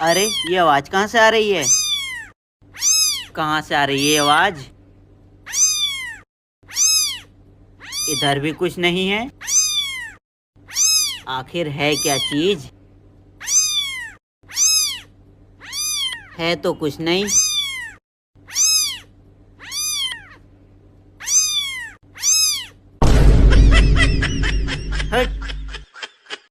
अरे ये आवाज कहाँ से आ रही है? कहाँ से आ रही है ये आवाज? इधर भी कुछ नहीं है। आखिर है क्या चीज? है तो कुछ नहीं। हट।